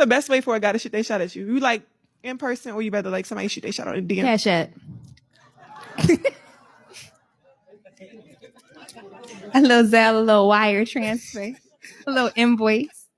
The best way for a guy to shoot their shot at you? You like in person, or you rather like somebody shoot their shot on a DM? CASHAPP. A little Zelle, a little wire transfer, a little invoice.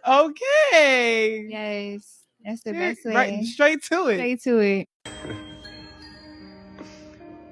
Okay. Yes, that's the best way. Right, straight to it. Straight to it.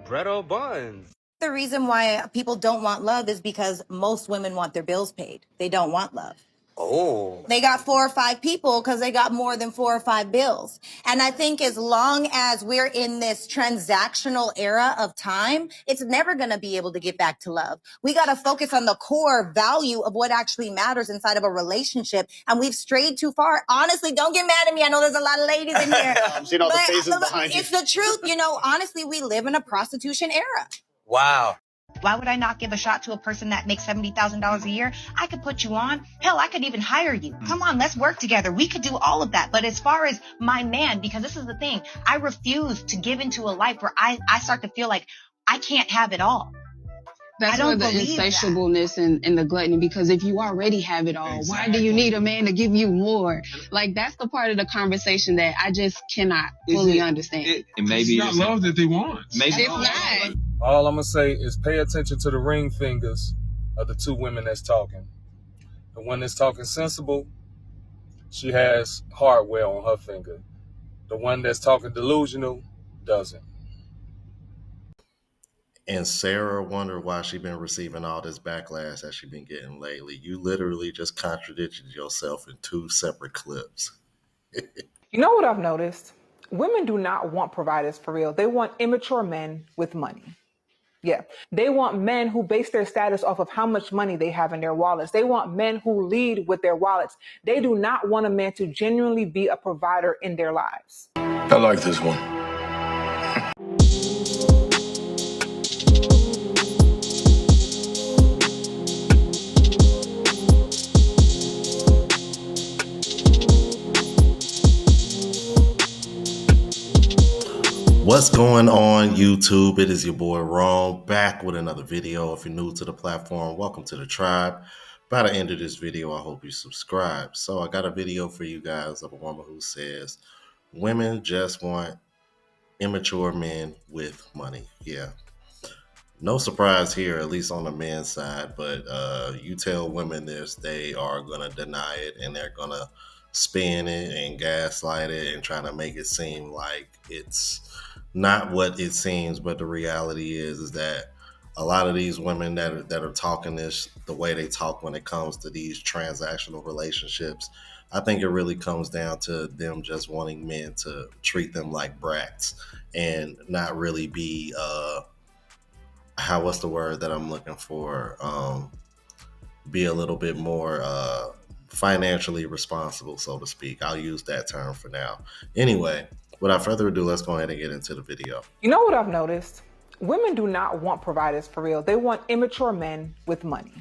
Bread or buns? The reason why people don't want love is because most women want their bills paid. They don't want love. Oh. They got 4 or 5 people because they got more than 4 or 5 bills. And I think as long as we're in this transactional era of time, it's never going to be able to get back to love. We got to focus on the core value of what actually matters inside of a relationship. And we've strayed too far. Honestly, don't get mad at me. I know there's a lot of ladies in here. I'm seeing all the faces behind you. It's the truth. You know, honestly, we live in a prostitution era. Wow. Why would I not give a shot to a person that makes $70,000 a year? I could put you on. Hell, I could even hire you. Come on, let's work together. We could do all of that. But as far as my man, because this is the thing, I refuse to give into a life where I start to feel like I can't have it all. That's where the insatiableness and the gluttony, because if you already have it all, why do you need a man to give you more? Like, that's the part of the conversation that I just cannot fully understand. It maybe it's not love that they want. Maybe it's not. All I'm going to say is pay attention to the ring fingers of the 2 women that's talking. The one that's talking sensible, she has hardware on her finger. The one that's talking delusional doesn't. And Sarah wondered why she been receiving all this backlash that she been getting lately. You literally just contradicted yourself in 2 separate clips. You know what I've noticed? Women do not want providers for real. They want immature men with money. Yeah. They want men who base their status off of how much money they have in their wallets. They want men who lead with their wallets. They do not want a man to genuinely be a provider in their lives. I like this one. What's going on, YouTube? It is your boy Rome, back with another video. If you're new to the platform, welcome to the tribe. By the end of this video, I hope you subscribe. So I got a video for you guys of a woman who says, women just want immature men with money. Yeah. No surprise here, at least on the men's side, but you tell women this, they are going to deny it, and they're going to spin it and gaslight it and try to make it seem like it's not what it seems. But the reality is that a lot of these women that are talking this, the way they talk when it comes to these transactional relationships, I think it really comes down to them just wanting men to treat them like brats and not really be what's the word that I'm looking for? Be a little bit more financially responsible, so to speak. I'll use that term for now. Anyway, without further ado, let's go ahead and get into the video. You know what I've noticed? Women do not want providers for real. They want immature men with money.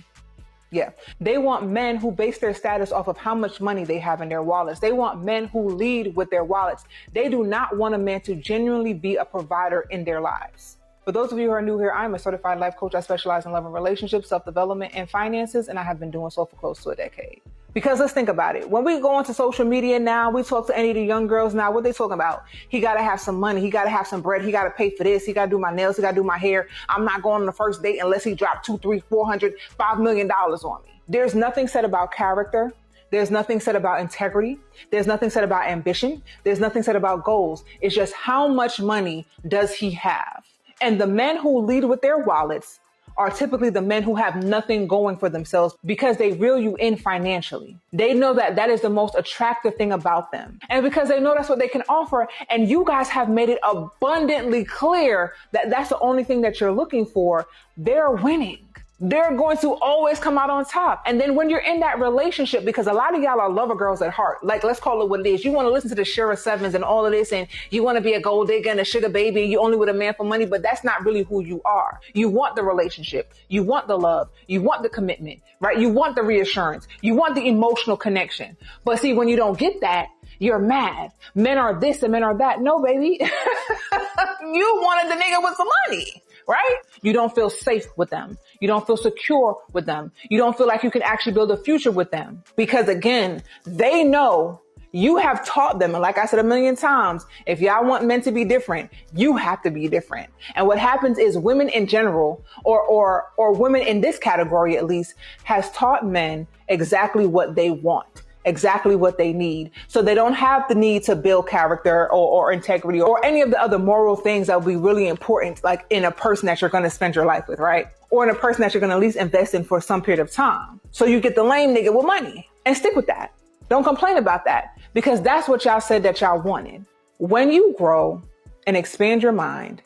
Yeah. They want men who base their status off of how much money they have in their wallets. They want men who lead with their wallets. They do not want a man to genuinely be a provider in their lives. For those of you who are new here, I'm a certified life coach. I specialize in love and relationships, self-development, and finances, and I have been doing so for close to a decade. Because let's think about it. When we go onto social media now, we talk to any of the young girls now, what they talking about? He got to have some money. He got to have some bread. He got to pay for this. He got to do my nails. He got to do my hair. I'm not going on the first date unless he dropped $200, $300, $400, $5 million on me. There's nothing said about character. There's nothing said about integrity. There's nothing said about ambition. There's nothing said about goals. It's just how much money does he have? And the men who lead with their wallets are typically the men who have nothing going for themselves because they reel you in financially. They know that that is the most attractive thing about them. And because they know that's what they can offer, and you guys have made it abundantly clear that that's the only thing that you're looking for, they're winning. They're going to always come out on top. And then when you're in that relationship, because a lot of y'all are lover girls at heart, like let's call it what it is. You want to listen to the Shira Sevens and all of this, and you want to be a gold digger and a sugar baby, and you only with a man for money, but that's not really who you are. You want the relationship. You want the love. You want the commitment, right? You want the reassurance. You want the emotional connection. But see, when you don't get that, you're mad. Men are this and men are that. No, baby. You wanted the nigga with some money. right? You don't feel safe with them. You don't feel secure with them. You don't feel like you can actually build a future with them. Because again, they know you have taught them. And like I said a million times, if y'all want men to be different, you have to be different. And what happens is women in general, or women in this category at least, has taught men exactly what they want, exactly what they need. So they don't have the need to build character or integrity or any of the other moral things that will be really important, like in a person that you're going to spend your life with, right? Or in a person that you're going to at least invest in for some period of time. So you get the lame nigga with money and stick with that. Don't complain about that, because that's what y'all said that y'all wanted. When you grow and expand your mind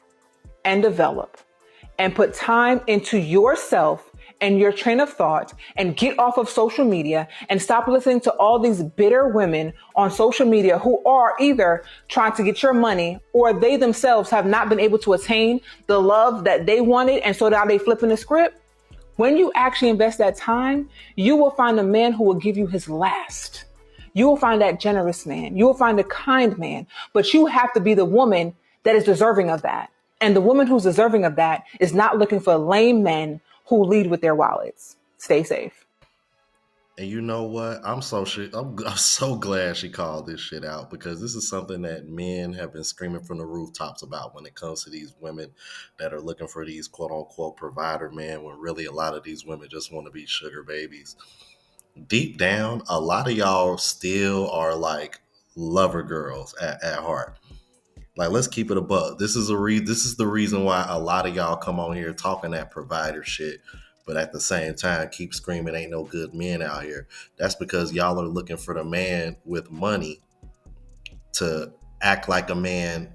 and develop and put time into yourself and your train of thought and get off of social media and stop listening to all these bitter women on social media who are either trying to get your money or they themselves have not been able to attain the love that they wanted. And so now they flipping the script. When you actually invest that time, you will find a man who will give you his last. You will find that generous man. You will find a kind man, but you have to be the woman that is deserving of that. And the woman who's deserving of that is not looking for lame men who lead with their wallets. Stay safe. And you know what? I'm so glad she called this shit out, because this is something that men have been screaming from the rooftops about when it comes to these women that are looking for these quote unquote provider men, when really a lot of these women just want to be sugar babies. Deep down, a lot of y'all still are like lover girls at heart. Like, let's keep it a buck. This is the reason why a lot of y'all come on here talking that provider shit, but at the same time keep screaming ain't no good men out here. That's because y'all are looking for the man with money to act like a man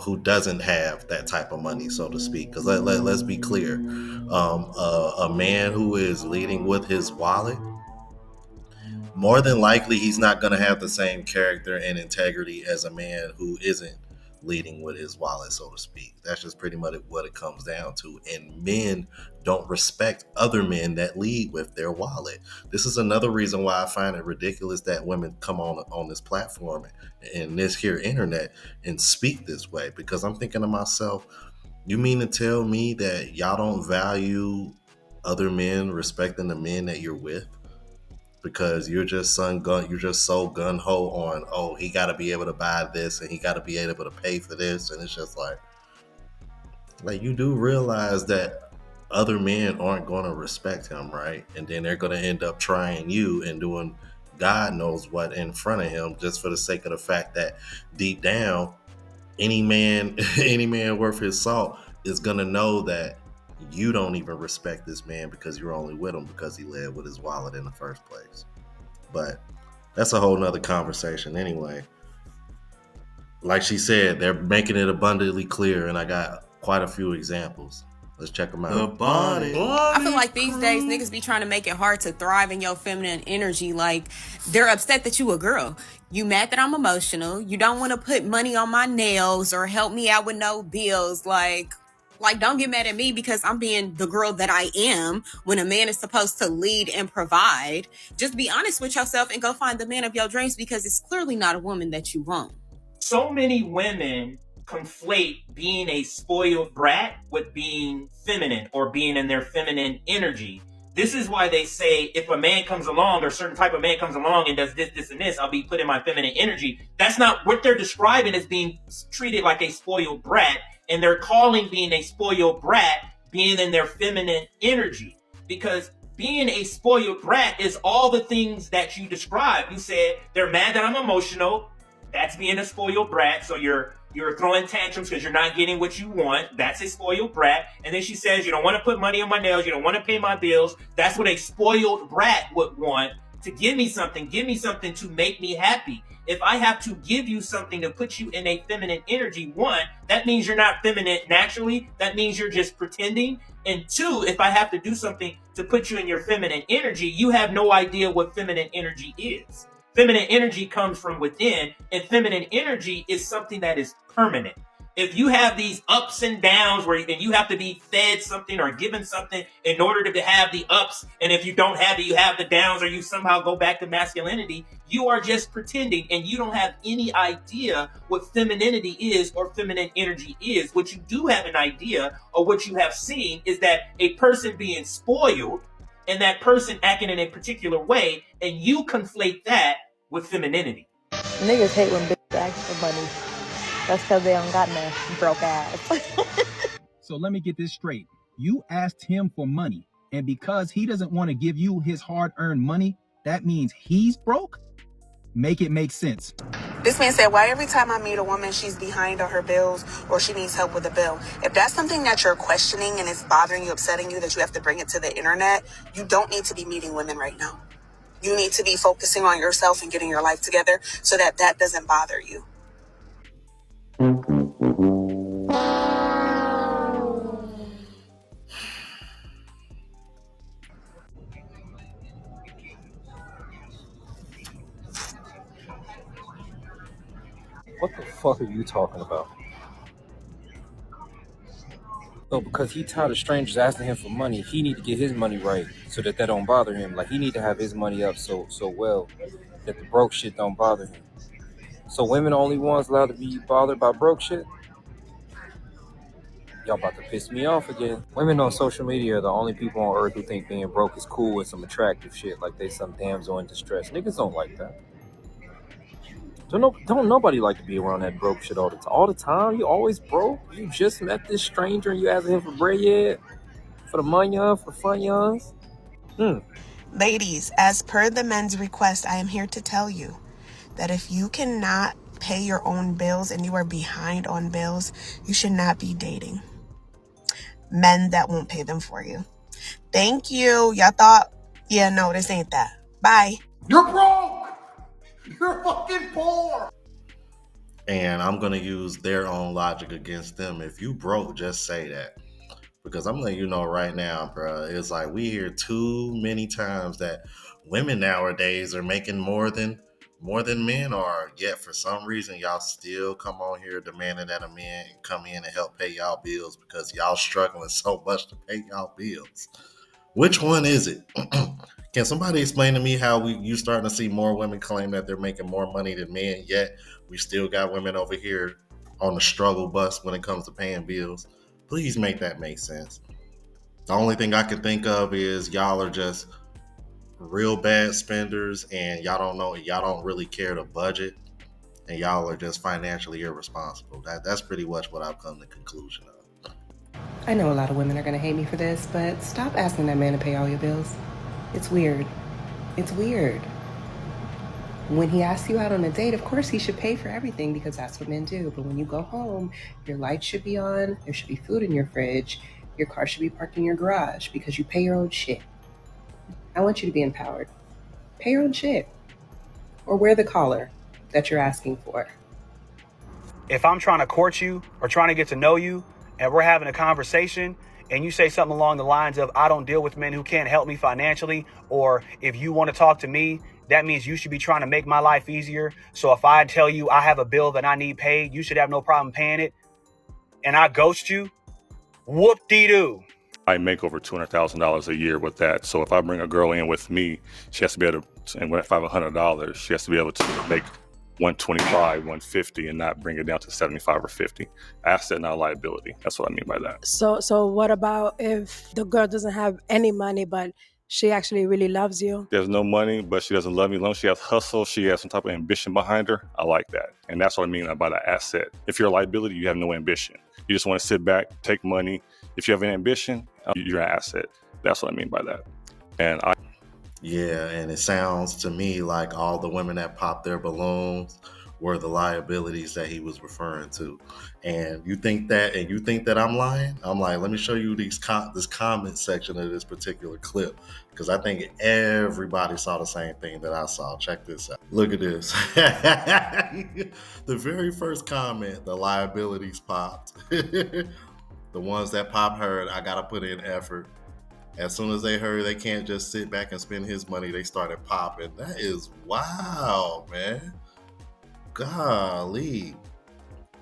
who doesn't have that type of money, so to speak. Because let's be clear, a man who is leading with his wallet, more than likely he's not going to have the same character and integrity as a man who isn't leading with his wallet, so to speak. That's just pretty much what it comes down to. And men don't respect other men that lead with their wallet. This is another reason why I find it ridiculous that women come on this platform and this here internet and speak this way, because I'm thinking to myself, you mean to tell me that y'all don't value other men respecting the men that you're with? Because you're just so gun ho on, oh, he got to be able to buy this and he got to be able to pay for this, and it's just like you do realize that other men aren't going to respect him, right? And then they're going to end up trying you and doing God knows what in front of him, just for the sake of the fact that deep down, any man worth his salt is going to know that you don't even respect this man because you're only with him because he led with his wallet in the first place. But that's a whole nother conversation anyway. Like she said, they're making it abundantly clear, and I got quite a few examples. Let's check them out. The bonnet. I feel like these days niggas be trying to make it hard to thrive in your feminine energy. Like, they're upset that you a girl. You mad that I'm emotional. You don't want to put money on my nails or help me out with no bills. Like, don't get mad at me because I'm being the girl that I am when a man is supposed to lead and provide. Just be honest with yourself and go find the man of your dreams, because it's clearly not a woman that you want. So many women conflate being a spoiled brat with being feminine or being in their feminine energy. This is why they say if a man comes along, or a certain type of man comes along and does this, and this, I'll be put in my feminine energy. That's not what they're describing as being treated like a spoiled brat. And they're calling being a spoiled brat being in their feminine energy. Because being a spoiled brat is all the things that you described. You said they're mad that I'm emotional. That's being a spoiled brat. So you're throwing tantrums because you're not getting what you want. That's a spoiled brat. And then she says, you don't want to put money on my nails. You don't want to pay my bills. That's what a spoiled brat would want. To give me something to make me happy. If I have to give you something to put you in a feminine energy, one, that means you're not feminine naturally. That means you're just pretending. And two, if I have to do something to put you in your feminine energy, you have no idea what feminine energy is. Feminine energy comes from within, and feminine energy is something that is permanent. if you have these ups and downs and you have to be fed something or given something in order to have the ups, and if you don't have it, you have the downs, or you somehow go back to masculinity, you are just pretending, and you don't have any idea what femininity is or feminine energy is. What you do have an idea, or what you have seen, is that a person being spoiled and that person acting in a particular way, and you conflate that with femininity. Niggas hate when bitches ask for money. That's because they don't got no broke ass. So let me get this straight. You asked him for money, and because he doesn't want to give you his hard-earned money, that means he's broke? Make it make sense. This man said, why every time I meet a woman, she's behind on her bills or she needs help with a bill? If that's something that you're questioning and it's bothering you, upsetting you, that you have to bring it to the internet, you don't need to be meeting women right now. You need to be focusing on yourself and getting your life together so that that doesn't bother you. What the fuck are you talking about? No, because he tired of strangers asking him for money. He need to get his money right so that don't bother him. Like, he need to have his money up so well that the broke shit don't bother him. So women only ones allowed to be bothered by broke shit? Y'all about to piss me off again. Women on social media are the only people on earth who think being broke is cool with some attractive shit, like they some damsel in distress. Niggas don't like that. Don't nobody like to be around that broke shit all the time. All the time? You always broke? You just met this stranger and you asking him for bread yet? For the money, for the fun, Ladies, as per the men's request, I am here to tell you that if you cannot pay your own bills and you are behind on bills, you should not be dating men that won't pay them for you. Thank you. Y'all thought, yeah, no, this ain't that. Bye. You're broke! You're fucking poor! And I'm going to use their own logic against them. If you broke, just say that. Because I'm letting you know right now, bro, it's like we hear too many times that women nowadays are making more than men are. Yet for some reason, y'all still come on here demanding that a man come in and help pay y'all bills because y'all struggling so much to pay y'all bills. Which one is it? Can somebody explain to me how you starting to see more women claim that they're making more money than men, yet we still got women over here on the struggle bus when it comes to paying bills? Please make that make sense. The only thing I can think of is y'all are just real bad spenders and y'all don't really care to budget, and y'all are just financially irresponsible. That's pretty much what I've come to the conclusion of. I know a lot of women are going to hate me for this, but stop asking that man to pay all your bills. It's weird. It's weird. When he asks you out on a date, of course he should pay for everything because that's what men do. But when you go home, your lights should be on, there should be food in your fridge, your car should be parked in your garage because you pay your own shit. I want you to be empowered. Pay your own shit. Or wear the collar that you're asking for. If I'm trying to court you or trying to get to know you and we're having a conversation and you say something along the lines of, I don't deal with men who can't help me financially, or if you want to talk to me, that means you should be trying to make my life easier. So if I tell you I have a bill that I need paid, you should have no problem paying it, and I ghost you, whoop-dee-doo. I make over $200,000 a year with that. So if I bring a girl in with me, she has to be able to, and if I have $100, she has to be able to make 125, 150, and not bring it down to 75 or 50. Asset, not liability. That's what I mean by that. So what about if the girl doesn't have any money, but she actually really loves you? She has no money, but she doesn't love me. As long as she has hustle, she has some type of ambition behind her. I like that. And that's what I mean by the asset. If you're a liability, you have no ambition. You just want to sit back, take money. If you have an ambition, you're an asset. That's what I mean by that. Yeah, and it sounds to me like all the women that popped their balloons were the liabilities that he was referring to. And you think that I'm lying? I'm like, let me show you this comment section of this particular clip, because I think everybody saw the same thing that I saw. Check this out. Look at this. The very first comment, the liabilities popped. The ones that Pop heard, I gotta put in effort. As soon as they heard they can't just sit back and spend his money, they started popping. That is wow, man. Golly.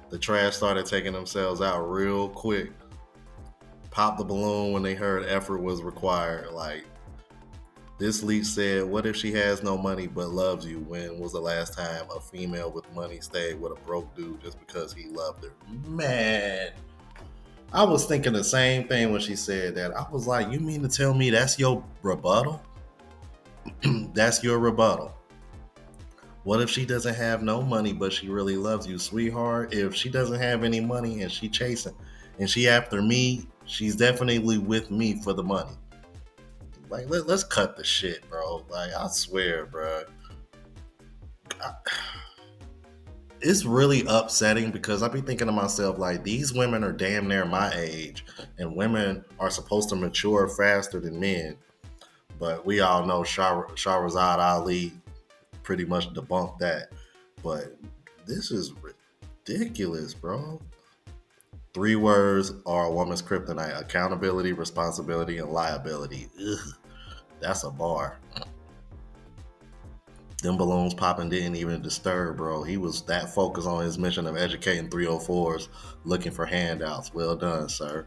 The trash started taking themselves out real quick. Popped the balloon when they heard effort was required. Like, this leak said, what if she has no money but loves you? When was the last time a female with money stayed with a broke dude just because he loved her? Man, I was thinking the same thing when she said that. I was like, you mean to tell me that's your rebuttal? That's your rebuttal. What if she doesn't have no money, but she really loves you, sweetheart? If she doesn't have any money and she chasing and she after me, she's definitely with me for the money. Like, let's cut the shit, bro. Like, I swear, bro. It's really upsetting because I be thinking to myself, like, these women are damn near my age, and women are supposed to mature faster than men. But we all know Shahrazad Ali pretty much debunked that. But this is ridiculous, bro. 3 words are a woman's kryptonite: accountability, responsibility, and liability. Ugh, that's a bar. Them balloons popping didn't even disturb, bro. He was that focused on his mission of educating 304s looking for handouts. Well done, sir.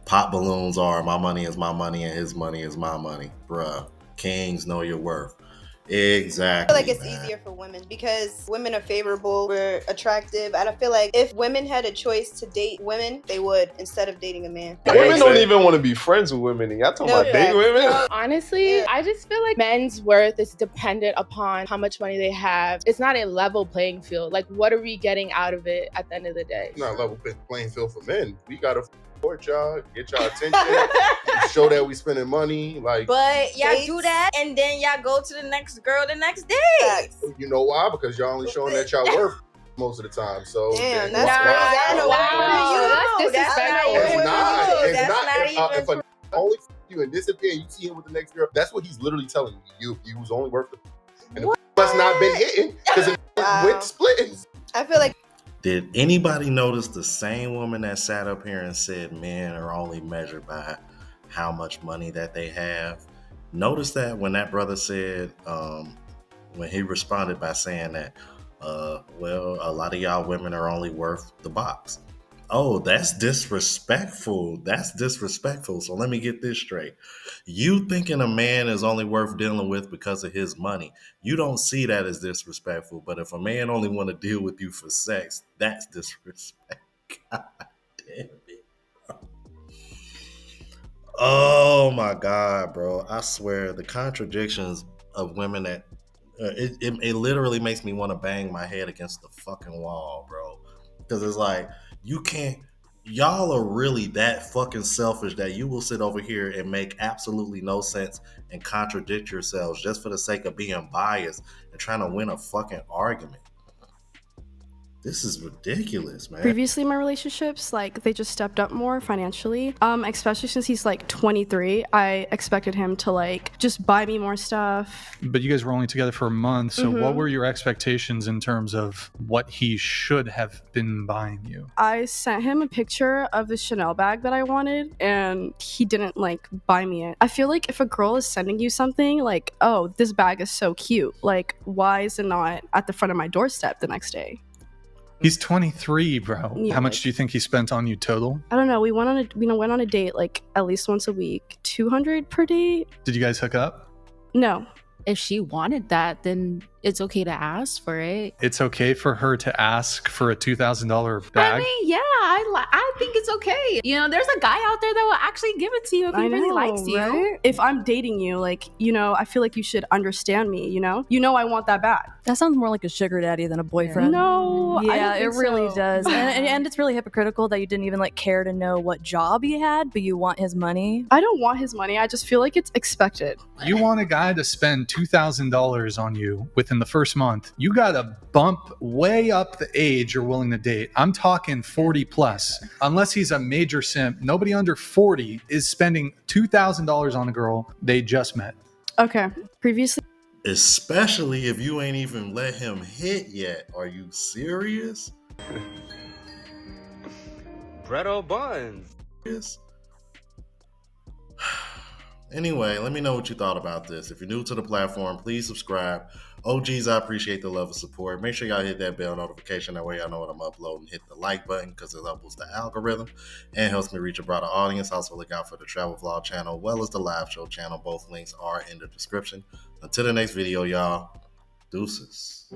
Pop balloons are my money is my money and his money is my money. Bruh, kings know your worth. Exactly. I feel like it's easier for women because women are favorable, we're attractive, and I feel like if women had a choice to date women, they would instead of dating a man. Women don't even want to be friends with women. Y'all talking about dating women? Honestly, I just feel like men's worth is dependent upon how much money they have. It's not a level playing field. Like, what are we getting out of it at the end of the day? It's not a level playing field for men. We gotta support y'all, get y'all attention, show that we spending money. Like, but y'all do that, and then y'all go to the next girl the next day. You know why? Because y'all only showing that y'all worth most of the time. So damn, that's disrespectful. It's not. If a only you and disappear, you see him with the next girl. That's what he's literally telling you. You was only worth the and the must not been hitting because it went splitting. I feel like. Did anybody notice the same woman that sat up here and said men are only measured by how much money that they have? Notice that when that brother said, when he responded by saying that, well, a lot of y'all women are only worth the box. Oh, that's disrespectful. That's disrespectful. So let me get this straight. You thinking a man is only worth dealing with because of his money, you don't see that as disrespectful. But if a man only want to deal with you for sex, that's disrespect. God damn it, bro. Oh my God, bro. I swear the contradictions of women that it literally makes me want to bang my head against the fucking wall, bro. Because it's like, you can't, y'all are really that fucking selfish that you will sit over here and make absolutely no sense and contradict yourselves just for the sake of being biased and trying to win a fucking argument. This is ridiculous, man. Previously, my relationships, like, they just stepped up more financially. Especially since he's like 23, I expected him to like just buy me more stuff. But you guys were only together for a month, so what were your expectations in terms of what he should have been buying you? I sent him a picture of the Chanel bag that I wanted, and he didn't like buy me it. I feel like if a girl is sending you something like, oh, this bag is so cute, like, why is it not at the front of my doorstep the next day? He's 23, bro. Yeah, How much do you think he spent on you total? I don't know. We went on a date like at least once a week, $200 per date. Did you guys hook up? No. If she wanted that, then it's okay to ask for it. It's okay for her to ask for a $2,000 bag? I mean, yeah, I think it's okay. You know, there's a guy out there that will actually give it to you if he really likes you. Right? If I'm dating you, like, you know, I feel like you should understand me, you know? You know I want that bag. That sounds more like a sugar daddy than a boyfriend. No, yeah, I it don't think really so. does. And it's really hypocritical that you didn't even like care to know what job he had, but you want his money. I don't want his money. I just feel like it's expected. You want a guy to spend $2,000 on you within the first month. You got to bump way up the age you're willing to date. I'm talking 40 plus. Unless he's a major simp, nobody under 40 is spending $2,000 on a girl they just met. Okay. Previously. Especially if you ain't even let him hit yet. Are you serious? Bread or buns? Anyway, let me know what you thought about this. If you're new to the platform, please subscribe. OGs, I appreciate the love and support. Make sure y'all hit that bell notification. That way y'all know when I'm uploading. Hit the like button because it uploads the algorithm and helps me reach a broader audience. Also look out for the travel vlog channel as well as the live show channel. Both links are in the description. Until the next video, y'all. Deuces.